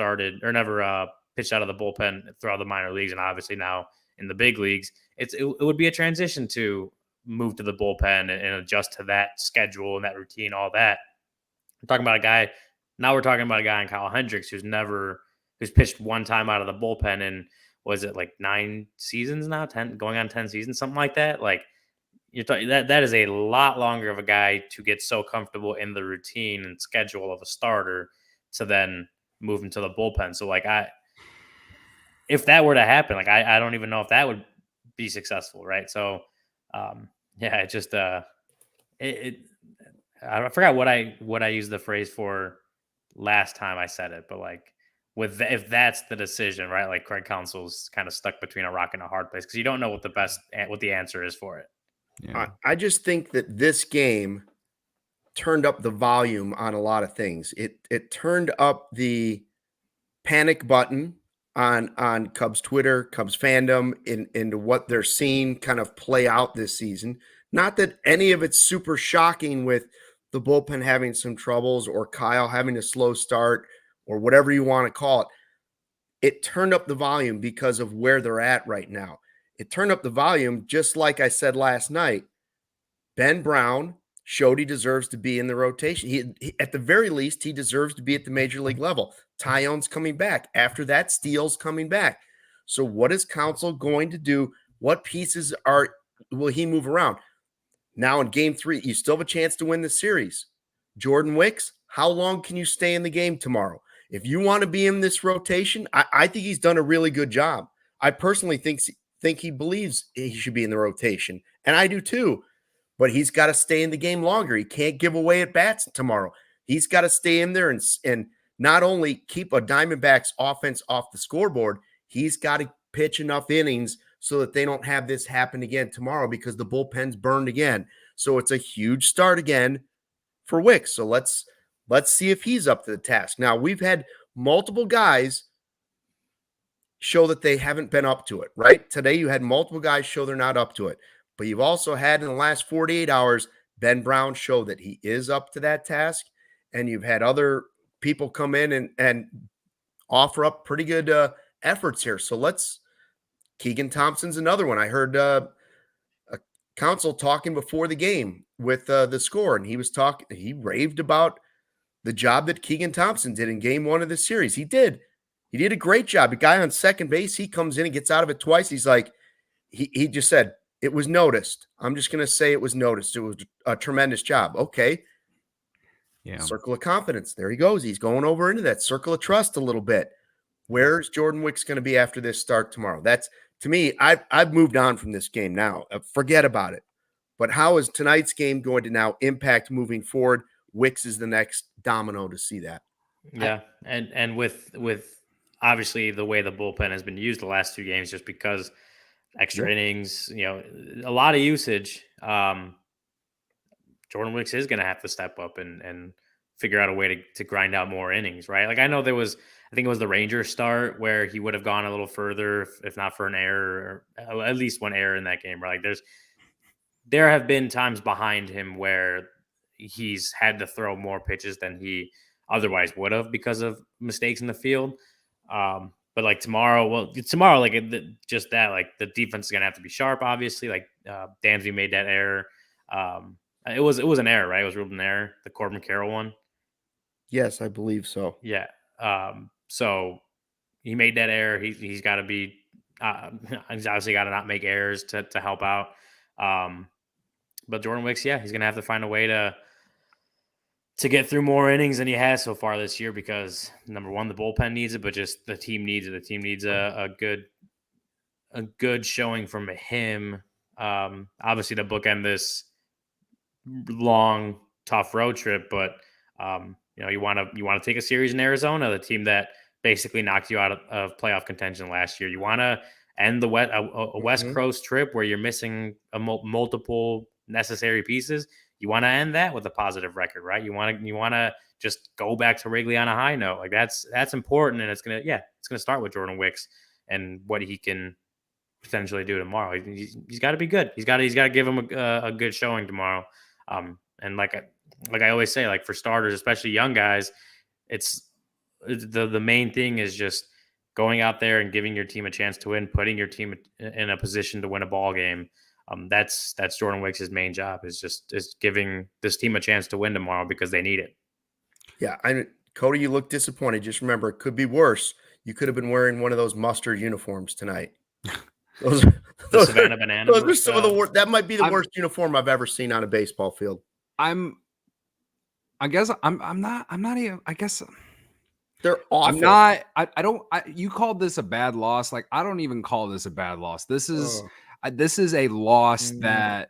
out of the bullpen throughout the minor leagues, and obviously now in the big leagues, it would be a transition to move to the bullpen and adjust to that schedule and that routine, all that. We're talking about a guy in Kyle Hendricks who's pitched one time out of the bullpen in, was it like 9 seasons now, 10 going on 10 seasons, something like that. Like you're talking that is a lot longer of a guy to get so comfortable in the routine and schedule of a starter to then move into the bullpen. So like if that were to happen, like I don't even know if that would be successful, right? So it just I forgot what I used the phrase for last time I said it, but like if that's the decision, right? Like Craig Counsell's kind of stuck between a rock and a hard place because you don't know what the answer is for it. Yeah. I just think that this game turned up the volume on a lot of things. It turned up the panic button on Cubs Twitter, Cubs fandom, into what they're seeing kind of play out this season. Not that any of it's super shocking with the bullpen having some troubles or Kyle having a slow start or whatever you want to call it. It turned up the volume because of where they're at right now. It turned up the volume just like I said last night. Ben Brown showed he deserves to be in the rotation. He at the very least, he deserves to be at the major league level. Tyone's coming back. After that, Steele's coming back. So what is Counsell going to do? What pieces are will he move around? Now in game 3, you still have a chance to win the series. Jordan Wicks, how long can you stay in the game tomorrow? If you want to be in this rotation, I think he's done a really good job. I personally think he believes he should be in the rotation, and I do too. But he's got to stay in the game longer. He can't give away at bats tomorrow. He's got to stay in there and not only keep a Diamondbacks offense off the scoreboard, he's got to pitch enough innings so that they don't have this happen again tomorrow because the bullpen's burned again. So it's a huge start again for Wicks. So let's see if he's up to the task. Now, we've had multiple guys show that they haven't been up to it, right? Today you had multiple guys show they're not up to it. But you've also had in the last 48 hours, Ben Brown show that he is up to that task. And you've had other people come in and offer up pretty good efforts here. So Keegan Thompson's another one. I heard a counsel talking before the game with the score, and he raved about the job that Keegan Thompson did in game 1 of the series. He did a great job. A guy on second base, he comes in and gets out of it twice. He's like, he just said, it was noticed. I'm just going to say it was noticed. It was a tremendous job. Okay. Yeah. Circle of confidence. There he goes. He's going over into that circle of trust a little bit. Where's Jordan Wicks going to be after this start tomorrow? That's, to me, I've moved on from this game now. Forget about it. But how is tonight's game going to now impact moving forward? Wicks is the next domino to see that. Yeah. And with obviously the way the bullpen has been used the last 2 games, just because extra innings, a lot of usage. Jordan Wicks is going to have to step up and figure out a way to grind out more innings, right? Like I know I think it was the Rangers start where he would have gone a little further if not for an error, or at least one error in that game, right? Like there have been times behind him where he's had to throw more pitches than he otherwise would have because of mistakes in the field. But like tomorrow, like just that, like the defense is going to have to be sharp, obviously. Like Dansby made that error. It was an error, right? It was ruled an error, the Corbin Carroll one. Yes, I believe so. Yeah. So he made that error. He's got to be he's obviously got to not make errors to help out. But Jordan Wicks, yeah, he's going to have to find a way to get through more innings than he has so far this year because, number one, the bullpen needs it, but just the team needs it. The team needs a good showing from him. Obviously, to bookend this long, tough road trip, but you want to take a series in Arizona, the team that basically knocked you out of playoff contention last year. You want to end the West Coast trip where you're missing multiple necessary pieces. You want to end that with a positive record, right? You want to just go back to Wrigley on a high note. Like that's important, and it's gonna start with Jordan Wicks and what he can potentially do tomorrow. He's got to be good. He's got to give him a good showing tomorrow. And like I always say, like for starters, especially young guys, it's the main thing is just going out there and giving your team a chance to win, putting your team in a position to win a ball game. That's Jordan Wicks' main job is giving this team a chance to win tomorrow because they need it. Yeah, Cody, you look disappointed. Just remember, it could be worse. You could have been wearing one of those mustard uniforms tonight. Those Savannah Banana. Those are some of the worst. That might be the worst uniform I've ever seen on a baseball field. I'm not even. I guess they're awful. I'm not. I don't. You called this a bad loss. Like I don't even call this a bad loss. This is a loss that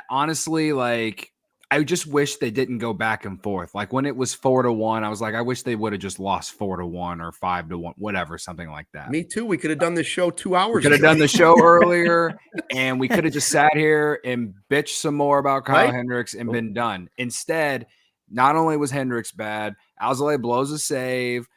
honestly, like, I just wish they didn't go back and forth. Like when it was 4-1, I was like, I wish they would have just lost 4-1 or 5-1, whatever, something like that. Me too. We could have done this show 2 hours. We could have done the show earlier, and we could have just sat here and bitched some more about Kyle Hendricks and been done. Instead, not only was Hendricks bad, Alzolay blows a save.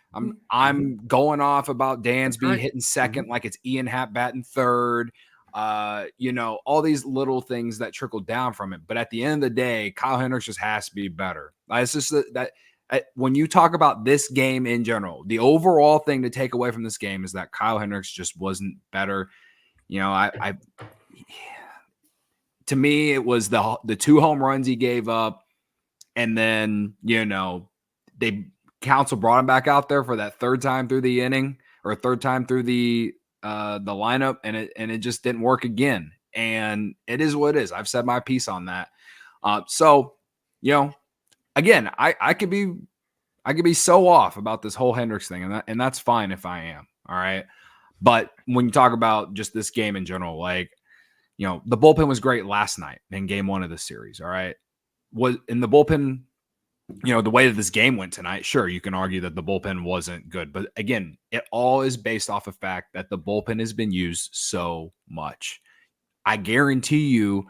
I'm going off about Dansby hitting second like it's Ian Happ batting third. All these little things that trickle down from it. But at the end of the day, Kyle Hendricks just has to be better. It's just that when you talk about this game in general, the overall thing to take away from this game is that Kyle Hendricks just wasn't better. To me, it was the 2 home runs he gave up. And then, counsel brought him back out there for that third time through the inning or third time through the lineup, and it just didn't work again. and it is what it is. I've said my piece on that. So, again, I could be so off about this whole Hendricks thing, and that's fine if I am. All right. But when you talk about just this game in general, like, the bullpen was great last night in game 1 of the series. All right. Was in the bullpen, the way that this game went tonight, sure, you can argue that the bullpen wasn't good. But again, it all is based off the fact that the bullpen has been used so much. I guarantee you,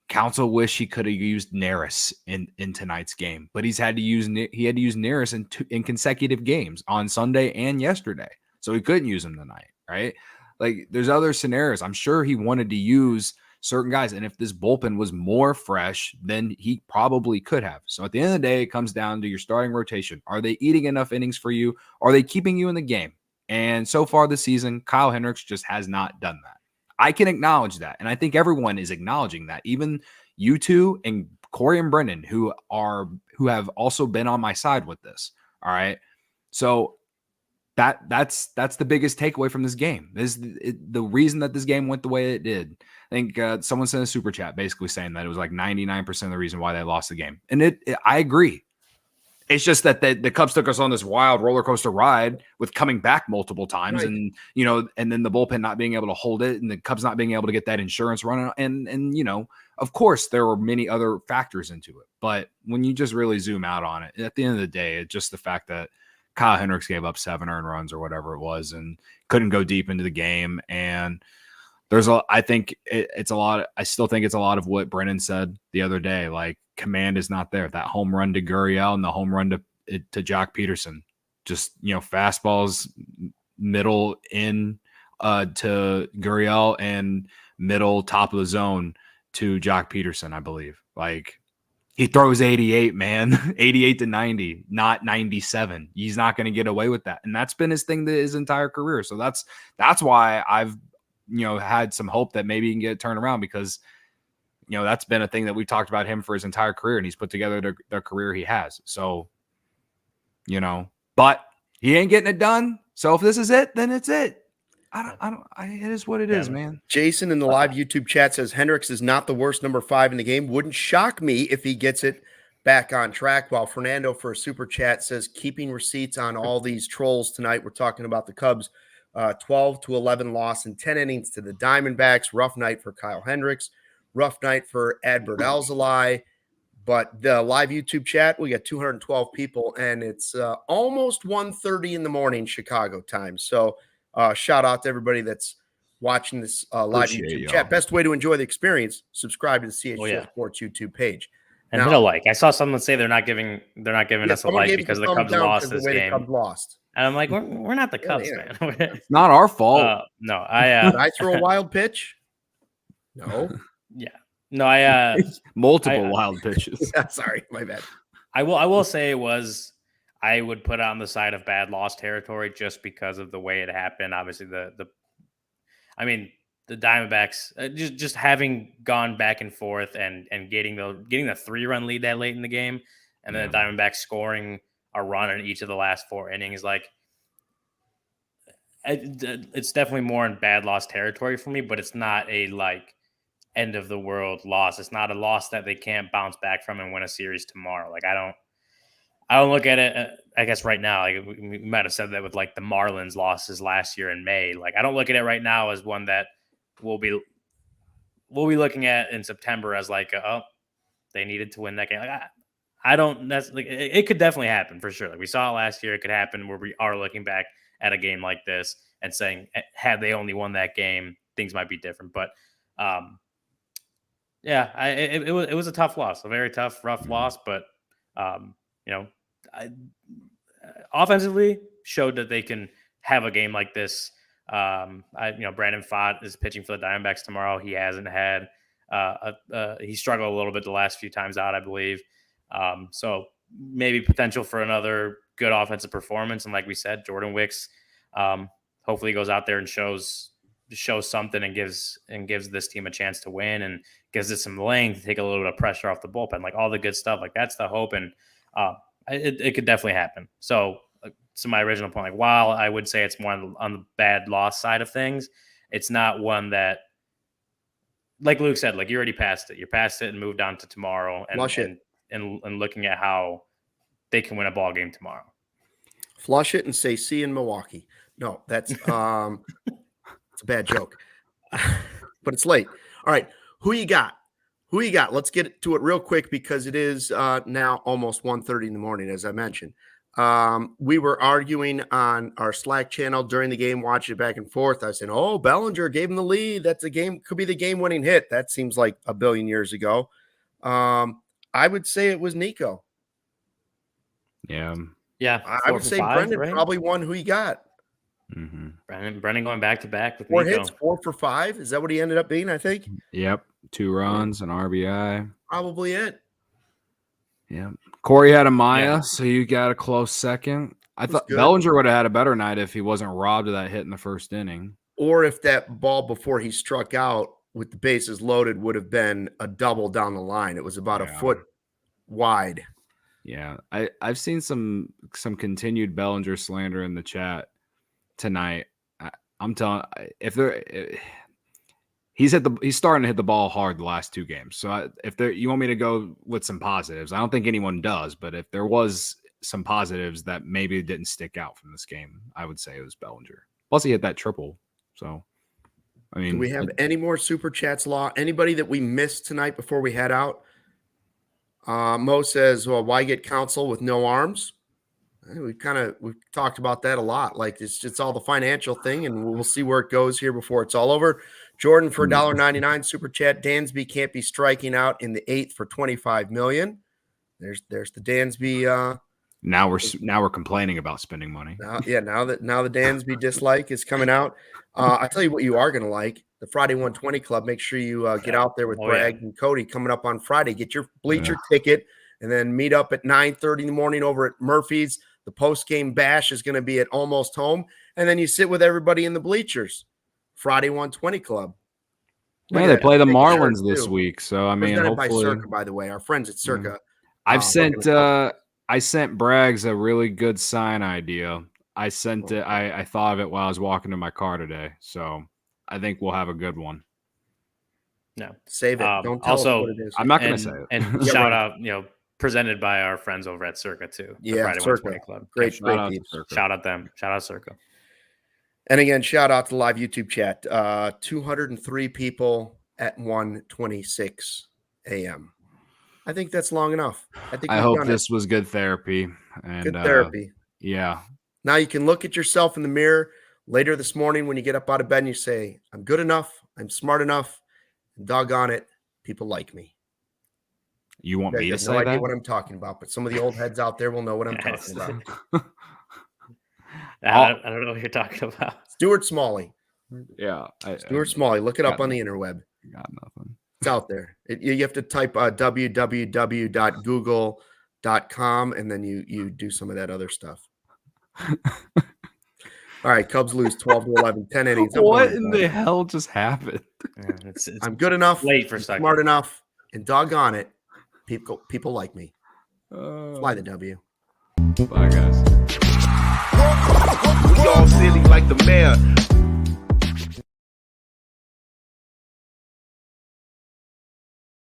Counsell wish he could have used Neris in tonight's game, but he had to use Neris in consecutive games on Sunday and yesterday. So he couldn't use him tonight, right? Like, there's other scenarios. I'm sure he wanted to use certain guys. And if this bullpen was more fresh, then he probably could have. So at the end of the day, it comes down to your starting rotation. Are they eating enough innings for you? Are they keeping you in the game? And so far this season, Kyle Hendricks just has not done that. I can acknowledge that. And I think everyone is acknowledging that. Even you two and Corey and Brendan, who have also been on my side with this. All right. So that's the biggest takeaway from this game. The reason that this game went the way it did. I think someone sent a super chat basically saying that it was like 99% of the reason why they lost the game. And I agree. It's just that the Cubs took us on this wild roller coaster ride with coming back multiple times, right. And and then the bullpen not being able to hold it, and the Cubs not being able to get that insurance running. And of course, there were many other factors into it. But when you just really zoom out on it, at the end of the day, it's just the fact that Kyle Hendricks gave up 7 earned runs or whatever it was, and couldn't go deep into the game. And I think it's a lot. I still think it's a lot of what Brennan said the other day. Like, command is not there. That home run to Gurriel and the home run to Jock Peterson, just fastballs middle in to Gurriel and middle top of the zone to Jock Peterson, I believe. Like, he throws 88, man, 88 to 90, not 97. He's not going to get away with that, and that's been his thing his entire career. So that's why I've had some hope that maybe he can get it turned around, because that's been a thing that we've talked about him for his entire career, and he's put together the career he has. So, but he ain't getting it done. So if this is it, then it's it. It is what it is, man. Jason in the live YouTube chat says Hendricks is not the worst number 5 in the game. Wouldn't shock me if he gets it back on track. While Fernando for a super chat says keeping receipts on all these trolls tonight. We're talking about the Cubs 12-11 loss in 10 innings to the Diamondbacks. Rough night for Kyle Hendricks. Rough night for Adbert Alzolay. But the live YouTube chat, we got 212 people, and it's almost 1:30 in the morning Chicago time. So shout out to everybody that's watching this live YouTube chat. Best way to enjoy the experience, subscribe to the CHGO Sports YouTube page. And hit a like. I saw someone say they're not giving us a like because the Cubs lost this game. The Cubs lost. And I'm like, we're not the Cubs, man. It's not our fault. No, did I throw a wild pitch? No. Yeah. No, I multiple wild pitches. Yeah, sorry, my bad. I will say I would put it on the side of bad loss territory just because of the way it happened. Obviously, the Diamondbacks just having gone back and forth and getting the 3-run lead that late in the game, and then the Diamondbacks scoring a run in each of the last 4 innings, like it's definitely more in bad loss territory for me. But it's not a end of the world loss. It's not a loss that they can't bounce back from and win a series tomorrow. Like, I don't look at it, I guess right now, like we might have said that with the Marlins losses last year in May. Like, I don't look at it right now as one that we'll be looking at in September as they needed to win that game. Like, I don't, that's it could definitely happen for sure. Like, we saw it last year. It could happen where we are looking back at a game like this and saying, had they only won that game, things might be different. But it was a tough loss, a very tough, rough loss. But offensively showed that they can have a game like this. Brandon Pfaadt is pitching for the Diamondbacks tomorrow. He hasn't had he struggled a little bit the last few times out, I believe. So maybe potential for another good offensive performance. And like we said, Jordan Wicks hopefully goes out there and shows something and gives this team a chance to win and gives it some length, take a little bit of pressure off the bullpen, like all the good stuff. Like, that's the hope. And it could definitely happen. So my original point, like, while I would say it's more on the bad loss side of things, it's not one that like Luke said, like you already passed it. You're past it and moved on to tomorrow and looking at how they can win a ball game tomorrow. Flush it and say, see you in Milwaukee. No, that's it's a bad joke. But it's late. All right. Who you got? Let's get to it real quick because it is now almost 1:30 in the morning, as I mentioned. We were arguing on our Slack channel during the game, watching it back and forth. I was saying, oh, Bellinger gave him the lead. That's a game, could be the game-winning hit. That seems like a billion years ago. I would say it was Nico. Yeah. Yeah. I would say Brendan probably won. Who you got? Mm-hmm. Brendan going back-to-back with 4 Nico. hits, 4 for 5. Is that what he ended up being, I think? Yep. 2 runs, an RBI. Probably it. Yeah. Corey had a Maya, so you got a close second. I thought Bellinger would have had a better night if he wasn't robbed of that hit in the first inning. Or if that ball before he struck out with the bases loaded would have been a double down the line. It was about a foot wide. Yeah. I've seen some continued Bellinger slander in the chat tonight. I'm telling he's starting to hit the ball hard the last 2 games. So you want me to go with some positives, I don't think anyone does, but if there was some positives that maybe didn't stick out from this game, I would say it was Bellinger. Plus he hit that triple. So, I mean, do we have any more super chats, Law? Anybody that we missed tonight before we head out? Mo says, well, why get counsel with no arms? We've talked about that a lot. Like it's all the financial thing, and we'll see where it goes here before it's all over. Jordan for $1.99 super chat. Dansby can't be striking out in the 8th for $25 million. There's the Dansby. Now we're complaining about spending money. Now the Dansby dislike is coming out. I tell you what, you are going to like the Friday 120 Club. Make sure you get out there with Bragg and Cody coming up on Friday. Get your bleacher ticket, and then meet up at 9:30 in the morning over at Murphy's. The post-game bash is going to be at Almost Home, and then you sit with everybody in the bleachers. Friday 120 Club. Yeah, they play the Marlins this week, so I mean, hopefully. By Circa, by the way, our friends at Circa. I sent Braggs a really good sign idea. I sent it. I thought of it while I was walking to my car today, so I think we'll have a good one. No, save it. Don't tell us what it is. I'm not going to say it. And shout out, presented by our friends over at Circa too. Yeah, Friday Circa Club. Great Shout out them. Shout out Circa. And again, shout out to the live YouTube chat. 203 people at 1:26 a.m. I think that's long enough. I hope this was good therapy. And, good therapy. Yeah. Now you can look at yourself in the mirror later this morning when you get up out of bed and you say, I'm good enough. I'm smart enough. And doggone it, people like me. You want me to say that? I know idea what I'm talking about, but some of the old heads out there will know what I'm talking about. I don't know what you're talking about. Stuart Smalley. Yeah. Stuart Smalley. Look it up on the interweb. Got nothing. It's out there. You have to type www.google.com and then you do some of that other stuff. All right, Cubs lose 12-11, 10 innings. What in the hell just happened? Yeah, it's I'm good enough, late for second. Smart enough, and doggone it, people like me. Fly the W. Bye, guys. We all silly like the mayor.